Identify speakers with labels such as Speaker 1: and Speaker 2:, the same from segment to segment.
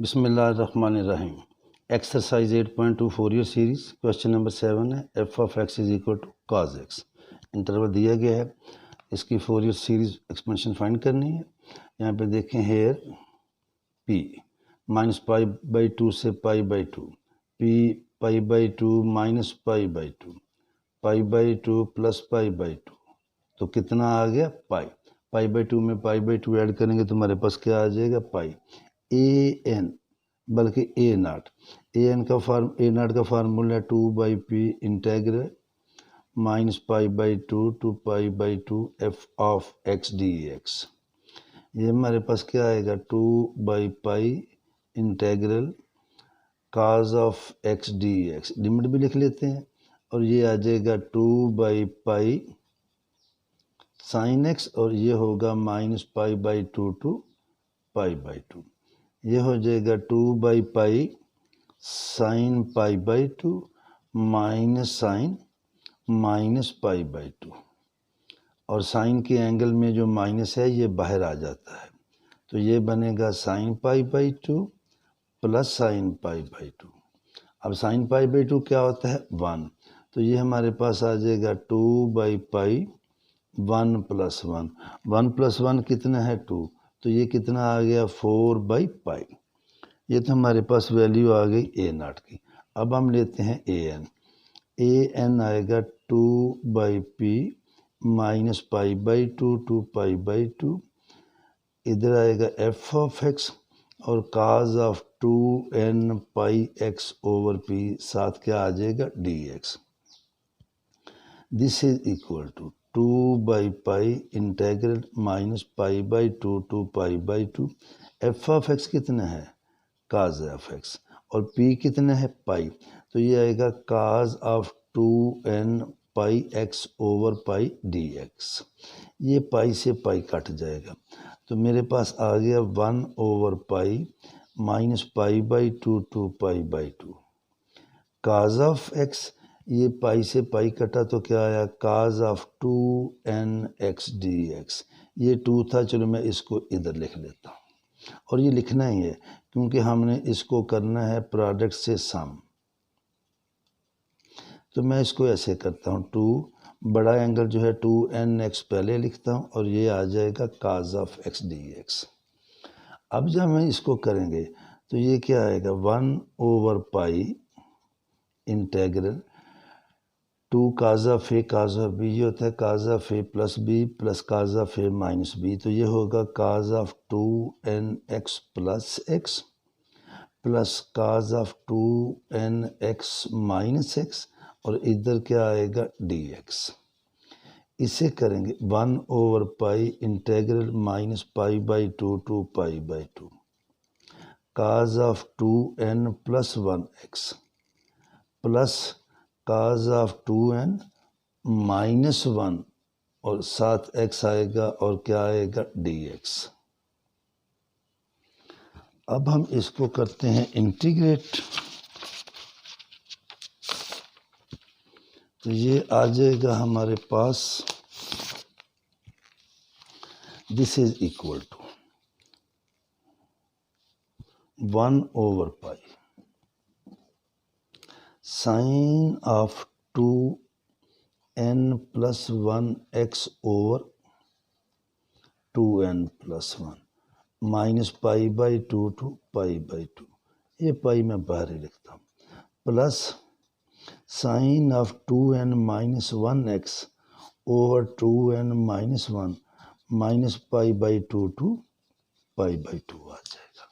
Speaker 1: बिस्मिल्लाहिर्रहमानिर्रहीम। Exercise 8.2 Fourier series question number 7 है f of x is equal to cos x. Interval दिया गया है, इसकी फोरियर सीरीज एक्सपेंशन फाइंड करनी है। यहाँ पे देखें here P minus pi by two से pi by two, P pi by two minus pi by two, pi by two plus pi by two, तो कितना आ गया पाई। पाई बाई टू में पाई बाई टू ऐड करेंगे तो हमारे पास क्या आ जाएगा पाई ए एन, बल्कि ए नाट। ए नाट का फार्मूला है 2/p integral minus pi by two two pi by two F of X D X. ये हमारे पास क्या आएगा 2/पाई integral cos of X D X, limit भी लिख लेते हैं, और ये आ जाएगा 2/पाई साइन एक्स, और ये होगा minus pi by two two pi by two. ये हो जाएगा 2/पाई sine pi by two minus sine minus pi by two, और साइन के एंगल में जो माइनस है ये बाहर आ जाता है, तो ये बनेगा sign pi by two plus sign pi by to. अब साइन पाई बाई टू क्या होता है 1, तो ये हमारे पास आ जाएगा 2/पाई 1 प्लस 1, 1 प्लस 1 कितना है 2, तो ये कितना आ गया 4/पाई। ये तो हमारे पास वैल्यू आ गई ए नाट की। अब हम लेते हैं ए एन आएगा 2/p minus pi by two two pi by two, इधर आएगा एफ ऑफ एक्स और cos of 2n pi X over p, साथ क्या आ जाएगा D X. This is equal to 2/पाई integral minus pi by two two pi by two. F of x कितना है काज ऑफ एक्स, और p कितना है पाई, तो ये आएगा cos of 2n pi X over pi D X. ये पाई से पाई कट जाएगा, तो मेरे पास आ गया 1/पाई minus pi by two two pi by two. Cos of X, ये पाई से पाई कटा तो क्या आया cos of 2n X D X. ये 2 था, चलो मैं इसको इधर लिख लेता हूँ, और ये लिखना ही है क्योंकि हमने इसको करना है प्रोडक्ट से सम। तो मैं इसको ऐसे करता हूँ 2 बड़ा एंगल जो है 2n एक्स पहले लिखता हूँ, और ये आ जाएगा cos of X D X. अब जब हम इसको करेंगे तो ये क्या आएगा 1/पाई integral 2 cos of A cos of B, ये होता है cos of A plus B plus cos of A minus B, तो ये होगा cos of 2n X plus X plus cos of 2n X minus X, और इधर क्या आएगा डी एक्स। इसे करेंगे 1/पाई integral minus pi by two two pi by two cos of 2n plus 1 x plus cos of 2n minus 1, और साथ x आएगा और क्या आएगा dx। अब हम इसको करते हैं इंटीग्रेट, तो ये आ जाएगा हमारे पास दिस इज इक्वल टू 1/पाई sine of 2n plus 1 X over 2n plus 1 minus pi by two two pi by two, ये पाई मैं बाहर ही लिखता हूँ, plus sine of 2n minus 1 X over 2n minus 1 minus pi by two two pi by two आ जाएगा।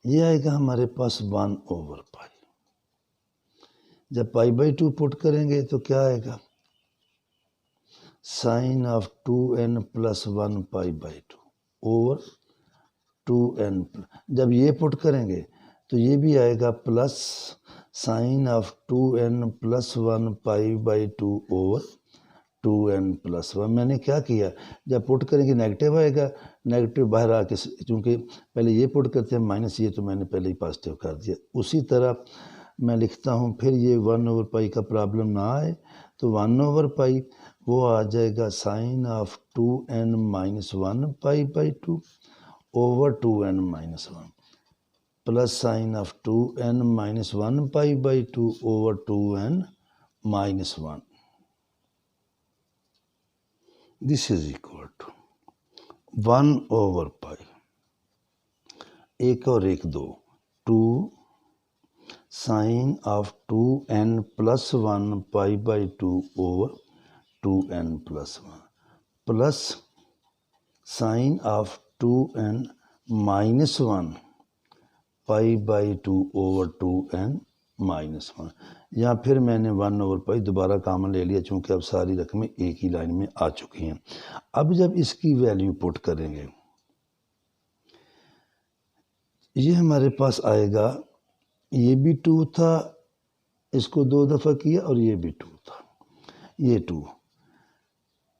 Speaker 1: ये आएगा हमारे पास 1/पाई। जब पाई बाई टू पुट करेंगे तो क्या आएगा sine of 2n plus 1 pi by two over 2n। जब ये पुट करेंगे तो ये भी आएगा plus sine of 2n plus 1 pi by two over 2n plus 1। मैंने क्या किया, जब पुट करेंगे नेगेटिव आएगा, नेगेटिव बाहर आके, क्योंकि पहले ये पुट करते हैं माइनस, ये तो मैंने पहले ही पॉजिटिव कर दिया। उसी तरह मैं लिखता हूँ, फिर ये 1/पाई का प्रॉब्लम ना आए तो 1/पाई वो आ जाएगा sine of 2n minus 1 pi by two over 2n minus 1 plus sine of 2n minus 1 pi by 2 over 2n minus 1. This is equal to 1 over pi, एक और एक दो, 2 sine of 2n plus 1 pi by 2 over 2n plus 1 plus sine of 2n minus 1 pi by 2 over 2n minus 1. यहाँ फिर मैंने 1 over पाई दोबारा common ले लिया चूँकि अब सारी रकमें एक ही लाइन में आ चुकी हैं. अब जब इसकी वैल्यू पुट करेंगे ये हमारे पास आएगा, ये भी 2 था, इसको 2 दफ़ा किया और ये भी 2 था, ये 2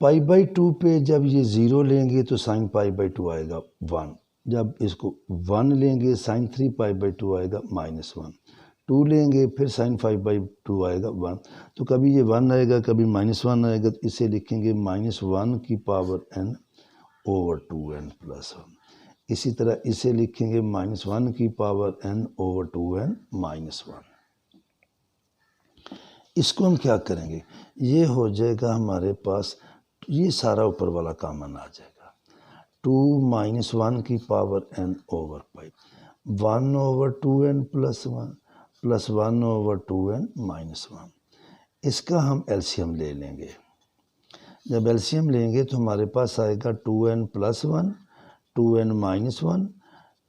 Speaker 1: पाई बाई 2 पे जब ये 0 लेंगे तो साइन पाई बाई 2 आएगा 1. जब इसको 1 लेंगे साइन 3 पाई बाई 2 आएगा माइनस 1. 2 लेंगे फिर साइन 5 बाई 2 आएगा 1. तो कभी ये 1 आएगा कभी माइनस 1 आएगा, तो इसे लिखेंगे माइनस 1 की power n over 2n plus 1. इसी तरह इसे लिखेंगे माइनस 1 की power n over 2n minus 1. इसको हम क्या करेंगे, ये हो जाएगा हमारे पास, ये सारा ऊपर वाला कॉमन आ जाएगा, 2 माइनस 1 की पावर n ओवर पाई, 1 over 2n plus 1 plus 1 over 2n minus 1. इसका हम एलसीएम ले लेंगे. जब एलसीएम लेंगे तो हमारे पास आएगा 2n plus 1, 2n minus 1,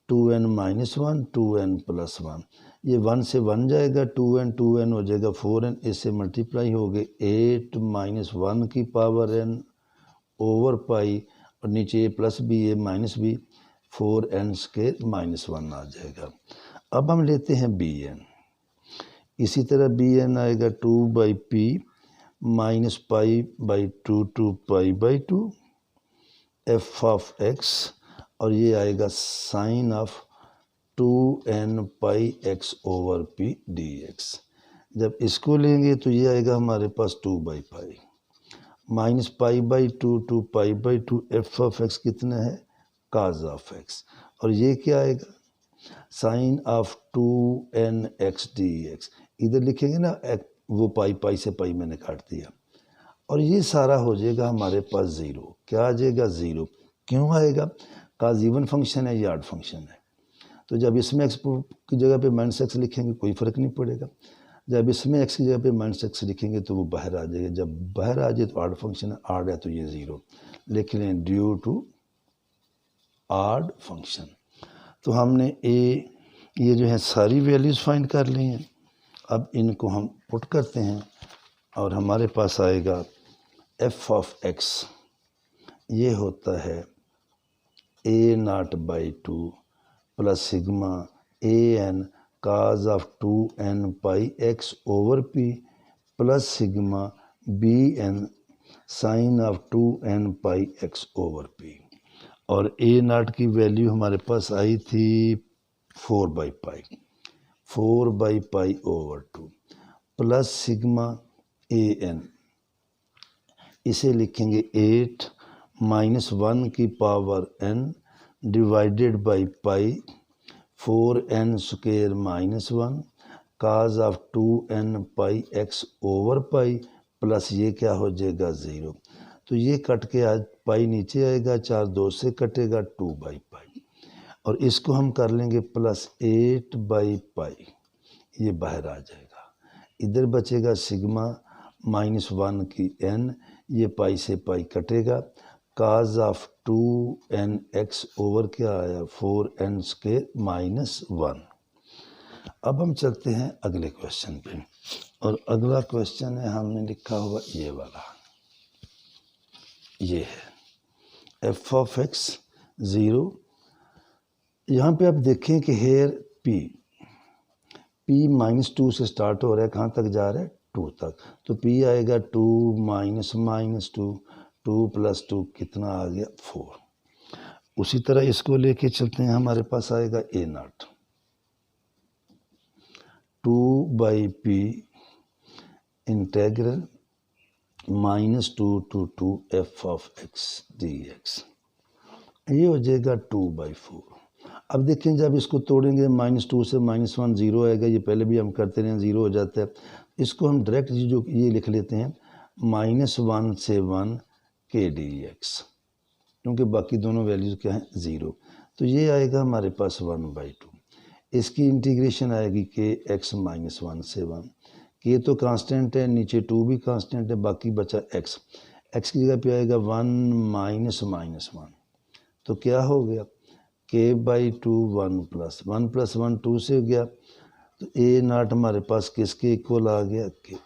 Speaker 1: 2n minus 1, 2n plus 1. ये 1 से 1 जाएगा, 2n हो जाएगा 4n, इससे मल्टीप्लाई हो गए 8 माइनस 1 की पावर n ओवर पाई, और नीचे ये प्लस भी ये माइनस भी, 4n स्क्वायर माइनस 1 आ जाएगा. अब हम लेते हैं bn. इसी तरह bn आएगा 2 by p minus pi by 2 to pi by 2 f of x, और ये आएगा sine of 2n pi x over p d x. जब इसको लेंगे तो ये आएगा हमारे पास 2 by pi minus pi by 2 to pi by 2 f of x कितना है, काज ऑफ एक्स, और ये क्या आएगा साइन ऑफ 2nx dx. इधर लिखेंगे ना वो पाई से पाई मैंने काट दिया, और ये सारा हो जाएगा हमारे पास 0. क्या आ जाएगा 0. क्यों आएगा, काज इवन फंक्शन है या ऑड फंक्शन है, तो जब इसमें एक्स की जगह पे माइनस एक्स लिखेंगे कोई फ़र्क नहीं पड़ेगा. जब इसमें x की जगह पे माइनस एक्स लिखेंगे तो वो बाहर आ जाएगा. जब बाहर आ जाए तो ऑड फंक्शन है, ऑड है तो ये 0 लिख लें ड्यू टू ऑड फंक्शन. तो हमने ये जो है सारी वैल्यूज़ फाइंड कर ली हैं. अब इनको हम पुट करते हैं और हमारे पास आएगा f ऑफ x, ये होता है a0 by 2 plus sigma an cos of 2n pi x over p plus sigma bn sine of 2n pi x over p. और a0 की वैल्यू हमारे पास आई थी 4 by pi over 2 plus sigma an, इसे लिखेंगे 8 minus 1 की power n divided by pi 4n square minus 1 cos of 2n pi x over pi plus ये क्या हो जाएगा 0. तो ये कट के आज पाई नीचे आएगा, 4 2 से कटेगा 2 बाई पाई, और इसको हम कर लेंगे प्लस 8 बाई पाई, ये बाहर आ जाएगा. इधर बचेगा सिग्मा माइनस 1 की n, ये पाई से पाई कटेगा, काज ऑफ 2nx ओवर क्या आया 4n स्क्वायर माइनस 1. अब हम चलते हैं अगले क्वेश्चन पे, और अगला क्वेश्चन है हमने लिखा हुआ ये वाला, ये है f ऑफ x 0. यहाँ पे आप देखें कि हेयर p माइनस 2 से स्टार्ट हो रहा है, कहाँ तक जा रहा है 2 तक, तो p आएगा 2 माइनस 2 प्लस 2 कितना आ गया 4. उसी तरह इसको लेके चलते हैं, हमारे पास आएगा a0 2 by P integral -2 to 2 f of x dx. ये हो जाएगा 2/4। अब देखें जब इसको तोड़ेंगे -2 से -1 0 आएगा, ये पहले भी हम करते रहे 0 हो जाता है। इसको हम डायरेक्ट जो ये लिख लेते हैं -1 से 1 k dx, क्योंकि बाकी दोनों वैल्यूज़ क्या हैं 0। तो ये आएगा हमारे पास 1/2। इसकी इंटीग्रेशन आएगी kx -1 से 1। k तो कांस्टेंट है, नीचे 2 भी कांस्टेंट है, बाकी बचा x। x की जगह पे आएगा 1 - -1, तो क्या हो गया k/2 1 + 1 + 1 2 से हो गया। तो a0 हमारे पास किसके इक्वल आ गया k।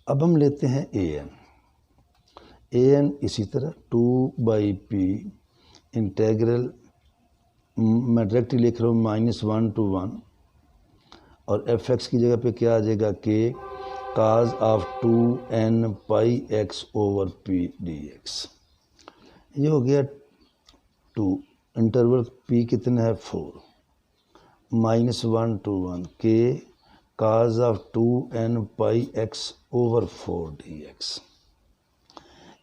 Speaker 1: अब हम लेते हैं an इसी तरह 2/p इंटेग्रल, मैं डायरेक्ट लिख रहा हूँ -1 to 1, और fx की जगह पे क्या आ जाएगा k cos of 2n πx/p dx। ये हो गया 2, इंटरवल p कितना है 4, -1 to 1 k cos of 2n πx/4 dx।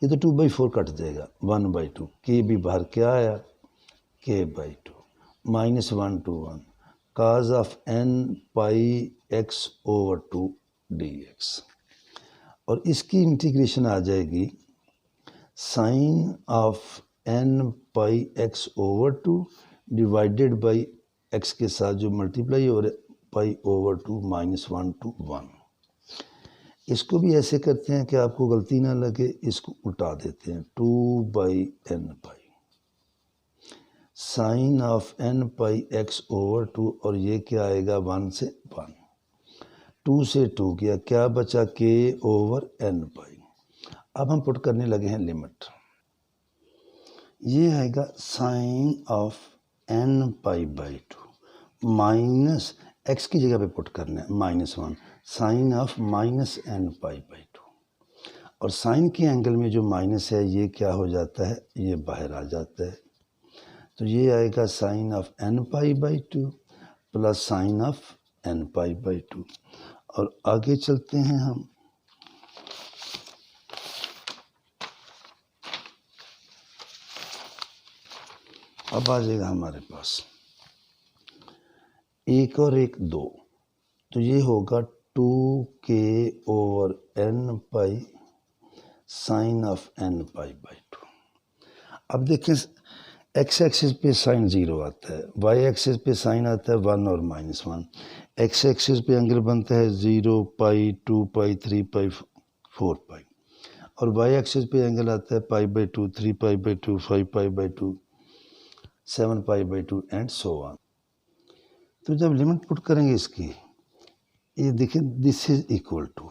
Speaker 1: ये तो 2/4 कट जाएगा, 1/2, k भी बाहर क्या आया k/2, -1 to 1 cos of n πx/2 dx। और इसकी इंटीग्रेशन आ जाएगी sin of n πx/2 divided by x के साथ जो मल्टीप्लाई हो रहा है π/2 -1 to 1। इसको भी ऐसे करते हैं कि आपको गलती ना लगे, इसको उल्टा देते हैं 2/n π sin of n πx/2, और ये क्या आएगा 1 से 1, 2 से 2 गया, क्या बचा k/n π। अब हम पुट करने लगे हैं लिमिट। ये आएगा sin of n π/2 minus x की जगह पे पुट करना है -1 sin of -n π/2, और साइन के एंगल में जो माइनस है ये क्या हो जाता है, ये बाहर आ जाता है। तो ये आएगा sin of n π/2 plus sin of n π/2। और आगे चलते हैं हम, अब आ जाएगा हमारे पास 1 और 1 2, तो ये होगा 2k/n π sin of n π/2। अब देखें x एक्सिस पे साइन 0 आता है, y एक्सिस पे साइन आता है 1 और -1, x एक्सिस पे एंगल बनता है 0 π 2 π 3 π 4 π, और y एक्सिस पे एंगल आता है π/2 3 π/2 5 π/2 7 π/2 एंड सो ऑन। तो जब लिमिट पुट करेंगे इसकी, ये देखिए दिस इज इक्वल टू,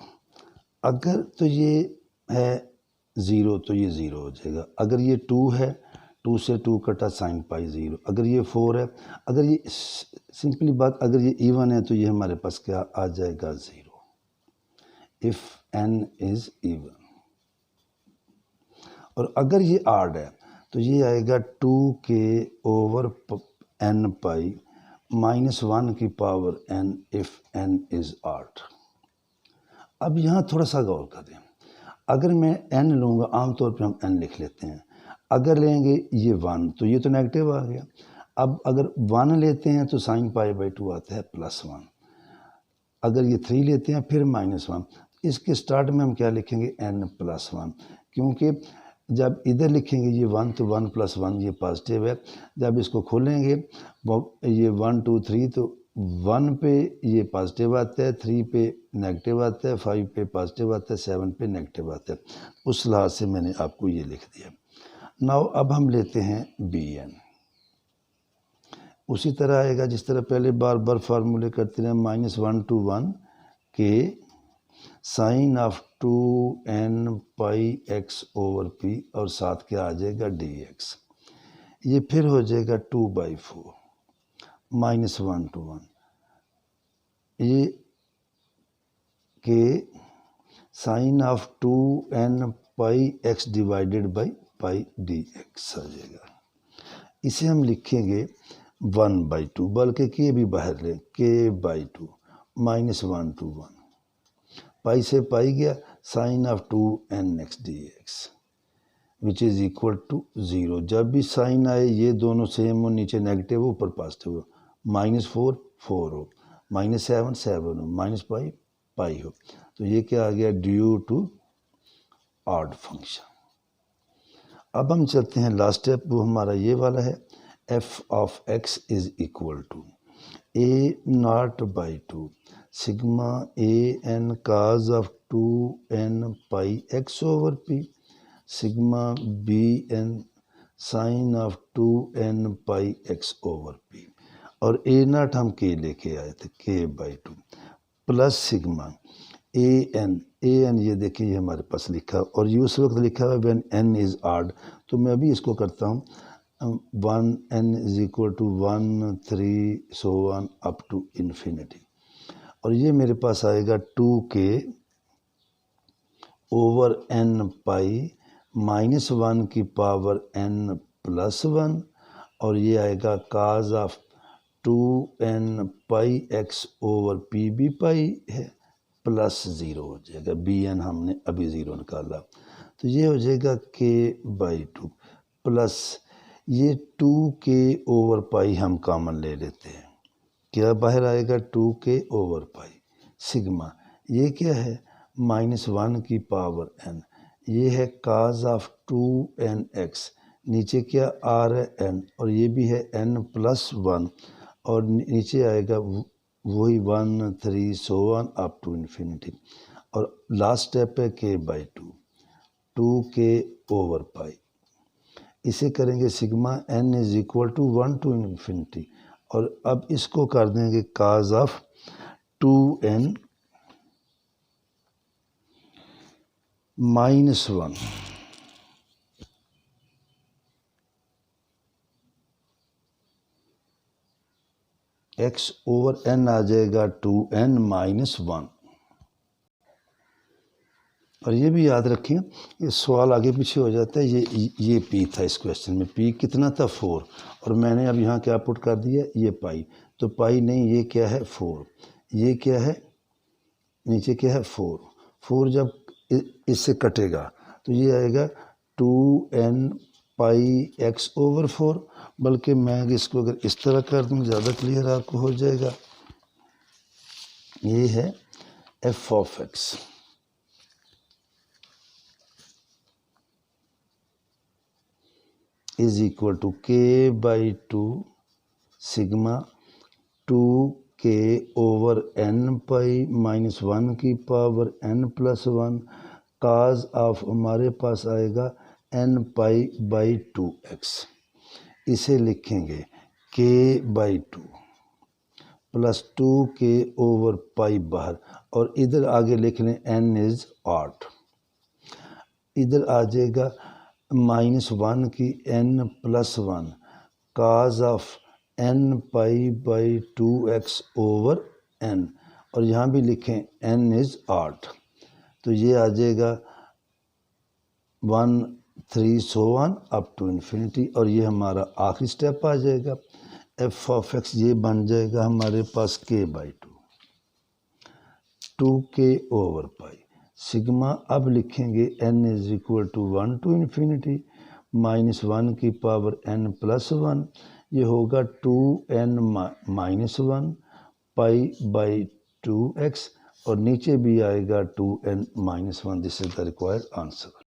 Speaker 1: अगर तो ये है 0 तो ये 0 हो जाएगा, अगर ये 2 है 2 से 2 कटा साइन पाई 0, अगर ये 4 है, अगर ये सिंपली बात, अगर ये इवन है तो ये हमारे पास क्या आ जाएगा 0 इफ n इज इवन। और अगर ये आड है तो ये आएगा 2k/n π -1 की power n if n is odd. अब यहाँ थोड़ा सा गौर करें, अगर मैं n लूँगा, आमतौर पे हम n लिख लेते हैं, अगर लेंगे ये 1 तो ये तो नेगेटिव आ गया। अब अगर 1 लेते हैं तो साइन π/2 आता है +1, अगर ये 3 लेते हैं फिर -1, इसके स्टार्ट में हम क्या लिखेंगे n + 1, क्योंकि जब इधर लिखेंगे ये 1 तो 1 + 1 ये पॉजिटिव है, जब इसको खोलेंगे ये 1 2 3 तो 1 पे ये पॉजिटिव आता है, 3 पे नेगेटिव आता है, 5 पे पॉजिटिव आता है, 7 पे नेगेटिव आता है। उस लिहाज से मैंने आपको ये लिख दिया। नाउ अब हम लेते हैं bn, उसी तरह आएगा जिस तरह पहले बार बार फार्मूले करते रहे, -1 to 1 k sine of 2n πx/p, और साथ क्या आ जाएगा dx। ये फिर हो जाएगा 2/4 -1 to 1 ये k sine of 2n πx divided by pi dx आ जाएगा। इसे हम लिखेंगे 1/2, बल्कि k भी बाहर ले, k/2 -1 to 1, पाई से पाई गया, sine of 2nx dx। Which is equal to 0। जब भी साइन आए ये दोनों सेम हो, नीचे नेगेटिव हो ऊपर पॉजिटिव हो, -4 4 हो, -7 7 हो, -5 पाई हो, तो ये क्या आ गया, ड्यू टू ऑड फंक्शन। अब हम चलते हैं लास्ट स्टेप, वो हमारा ये वाला है, f of x is equal to a0/2 sigma an cos of 2n pi x over p sigma bn sine of 2n pi x over p, और a0 हम k लेके आए थे, k/2 प्लस सिग्मा an ये देखिए ये हमारे पास लिखा है, और ये उस वक्त लिखा है व्हेन n इज़ ऑड। तो मैं अभी इसको करता हूँ 1n is equal to 1 3 so on up to infinity, और ये मेरे पास आएगा 2k ओवर n पाई -1 की पावर n प्लस 1, और ये आएगा cos of 2n pi x over p भी पाई है प्लस 0 हो जाएगा, bn हमने अभी 0 निकाला, तो ये हो जाएगा k/2 प्लस ये 2k ओवर पाई हम कॉमन ले लेते हैं, क्या बाहर आएगा 2k ओवर पाई सिग्मा, ये क्या है -1 की पावर n, ये है काज ऑफ 2nx, नीचे क्या आ रहा है n, और ये भी है n प्लस 1, और नीचे आएगा वही 1 3 so on up to infinity, और लास्ट स्टेप है k/2 2k ओवर पाई, इसे करेंगे sigma n is equal to 1 to infinity, और अब इसको कर देंगे cos of 2n -1 x over n आ जाएगा 2n -1। और ये भी याद रखें, ये सवाल आगे पीछे हो जाता है, ये p था इस क्वेश्चन में, p कितना था 4, और मैंने अब यहाँ क्या पुट कर दिया, ये पाई, तो पाई नहीं, ये क्या है 4, ये क्या है नीचे क्या है 4, 4 जब इससे कटेगा तो ये आएगा 2n पाई x ओवर 4, बल्कि मैं इसको अगर इस तरह कर दूँ ज़्यादा क्लियर आपको हो जाएगा, ये है f of x is equal to k/2 sigma 2k over n pi -1 की power n plus 1 cos of हमारे पास आएगा n पाई/2x, इसे लिखेंगे k/2 प्लस 2k ओवर पाई बाहर, और इधर आगे लिख लें n इज 8, इधर आ जाएगा -1 की n plus 1 cos of n पाई/2x ओवर n, और यहाँ भी लिखें n इज 8, तो ये आ जाएगा 1 3 so on up to infinity, और ये हमारा आखिरी स्टेप आ जाएगा, f ऑफ x ये बन जाएगा हमारे पास k/2 2k over pi sigma, अब लिखेंगे n is equal to 1 to infinity -1 की पावर n प्लस 1, ये होगा 2n -1 पाई/2x, और नीचे भी आएगा 2n -1, this is the required answer.